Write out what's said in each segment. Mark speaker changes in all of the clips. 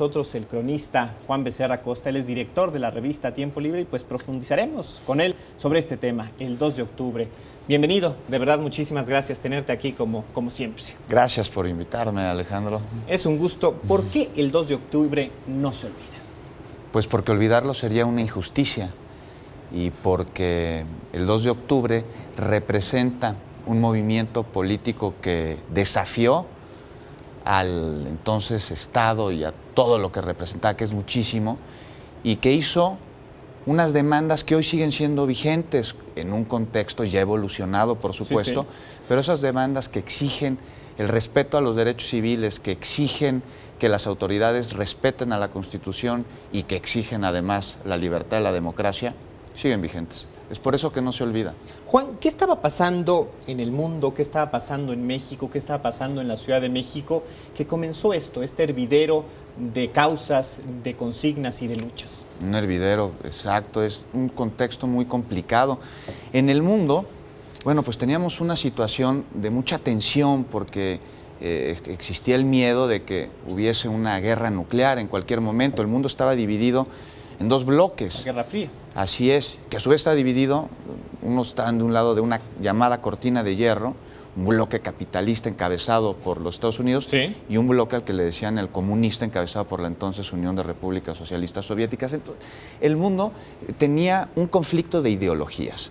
Speaker 1: Nosotros el cronista Juan Becerra Costa, él es director de la revista Tiempo Libre y pues profundizaremos con él sobre este tema, el 2 de octubre. Bienvenido, de verdad muchísimas gracias tenerte aquí como siempre.
Speaker 2: Gracias por invitarme, Alejandro.
Speaker 1: Es un gusto. ¿Por qué el 2 de octubre no se olvida?
Speaker 2: Pues porque olvidarlo sería una injusticia y porque el 2 de octubre representa un movimiento político que desafió al entonces Estado y a todo lo que representaba, que es muchísimo, y que hizo unas demandas que hoy siguen siendo vigentes en un contexto ya evolucionado, por supuesto, sí. Pero esas demandas que exigen el respeto a los derechos civiles, que exigen que las autoridades respeten a la Constitución y que exigen además la libertad y la democracia, siguen vigentes. Es por eso que no se olvida.
Speaker 1: Juan, ¿qué estaba pasando en el mundo? ¿Qué estaba pasando en México? ¿Qué estaba pasando en la Ciudad de México? Que comenzó este hervidero de causas, de consignas y de luchas.
Speaker 2: Un hervidero, exacto, es un contexto muy complicado. En el mundo, bueno, pues teníamos una situación de mucha tensión porque existía el miedo de que hubiese una guerra nuclear en cualquier momento. El mundo estaba dividido en dos bloques.
Speaker 1: La Guerra Fría.
Speaker 2: Así es, que a su vez está dividido, unos están de un lado de una llamada cortina de hierro, un bloque capitalista encabezado por los Estados Unidos,
Speaker 1: sí,
Speaker 2: y un bloque al que le decían el comunista encabezado por la entonces Unión de Repúblicas Socialistas Soviéticas. Entonces, el mundo tenía un conflicto de ideologías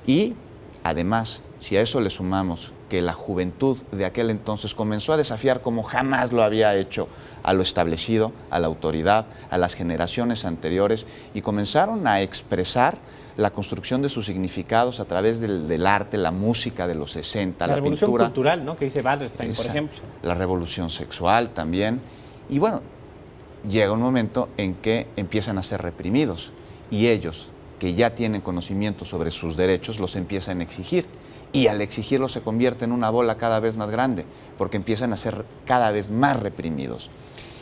Speaker 2: y además, si a eso le sumamos que la juventud de aquel entonces comenzó a desafiar como jamás lo había hecho a lo establecido, a la autoridad, a las generaciones anteriores, y comenzaron a expresar la construcción de sus significados a través del arte, la música de los 60, la
Speaker 1: revolución
Speaker 2: pintura.
Speaker 1: Cultural, ¿no? Que dice Wallerstein, por ejemplo.
Speaker 2: La revolución sexual también. Y bueno, llega un momento en que empiezan a ser reprimidos y ellos, que ya tienen conocimiento sobre sus derechos, los empiezan a exigir. Y al exigirlos se convierte en una bola cada vez más grande, porque empiezan a ser cada vez más reprimidos.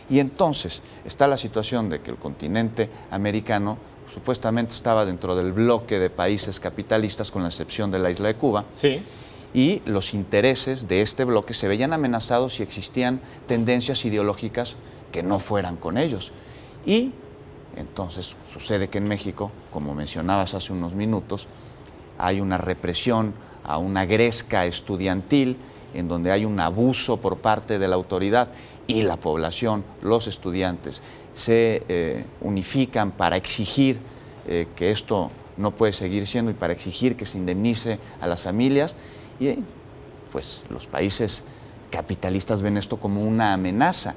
Speaker 2: Y entonces está la situación de que el continente americano supuestamente estaba dentro del bloque de países capitalistas, con la excepción de la isla de Cuba.
Speaker 1: Sí.
Speaker 2: Y los intereses de este bloque se veían amenazados si existían tendencias ideológicas que no fueran con ellos. Y entonces sucede que en México, como mencionabas hace unos minutos, hay una represión a una gresca estudiantil en donde hay un abuso por parte de la autoridad y la población, los estudiantes, se unifican para exigir que esto no puede seguir siendo y para exigir que se indemnice a las familias. Y pues los países capitalistas ven esto como una amenaza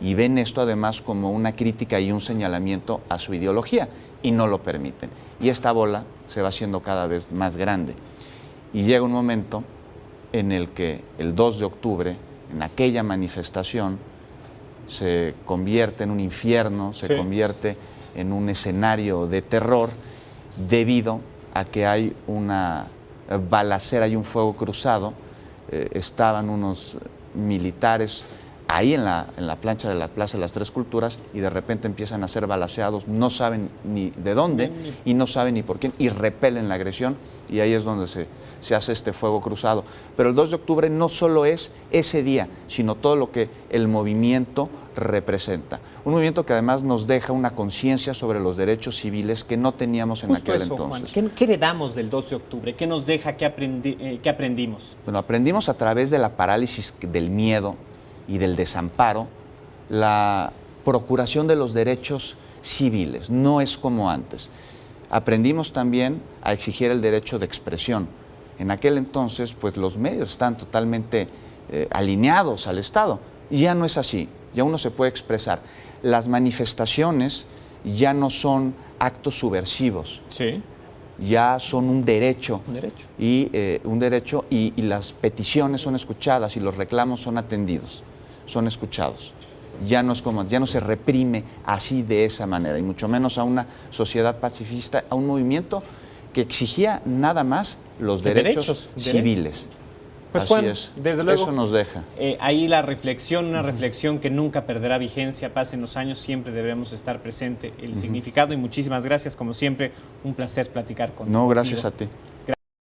Speaker 2: y ven esto además como una crítica y un señalamiento a su ideología y no lo permiten. Y esta bola se va haciendo cada vez más grande. Y llega un momento en el que el 2 de octubre, en aquella manifestación, se convierte en un infierno, se convierte en un escenario de terror debido a que hay una balacera y un fuego cruzado. Estaban unos militares ahí en la plancha de la Plaza de las Tres Culturas y de repente empiezan a ser balaceados, no saben ni de dónde y no saben ni por quién y repelen la agresión y ahí es donde se hace este fuego cruzado. Pero el 2 de octubre no solo es ese día, sino todo lo que el movimiento representa. Un movimiento que además nos deja una conciencia sobre los derechos civiles que no teníamos en aquel entonces.
Speaker 1: Juan, ¿qué heredamos del 2 de octubre? ¿Qué nos deja? ¿Qué aprendimos?
Speaker 2: Bueno, aprendimos a través de la parálisis del miedo y del desamparo, la procuración de los derechos civiles. No es como antes. Aprendimos también a exigir el derecho de expresión. En aquel entonces, pues los medios están totalmente alineados al Estado. Y ya no es así, ya uno se puede expresar. Las manifestaciones ya no son actos subversivos.
Speaker 1: Sí.
Speaker 2: Ya son un derecho.
Speaker 1: Un derecho.
Speaker 2: Y las peticiones son escuchadas y los reclamos son atendidos, son escuchados. Ya no es como, ya no se reprime así de esa manera, y mucho menos a una sociedad pacifista, a un movimiento que exigía nada más los derechos civiles.
Speaker 1: Pues
Speaker 2: así
Speaker 1: Juan,
Speaker 2: es.
Speaker 1: Desde luego,
Speaker 2: eso nos deja.
Speaker 1: Ahí la reflexión, una reflexión que nunca perderá vigencia, pasen los años, siempre debemos estar presente el significado, y muchísimas gracias, como siempre, un placer platicar contigo.
Speaker 2: No, gracias a ti.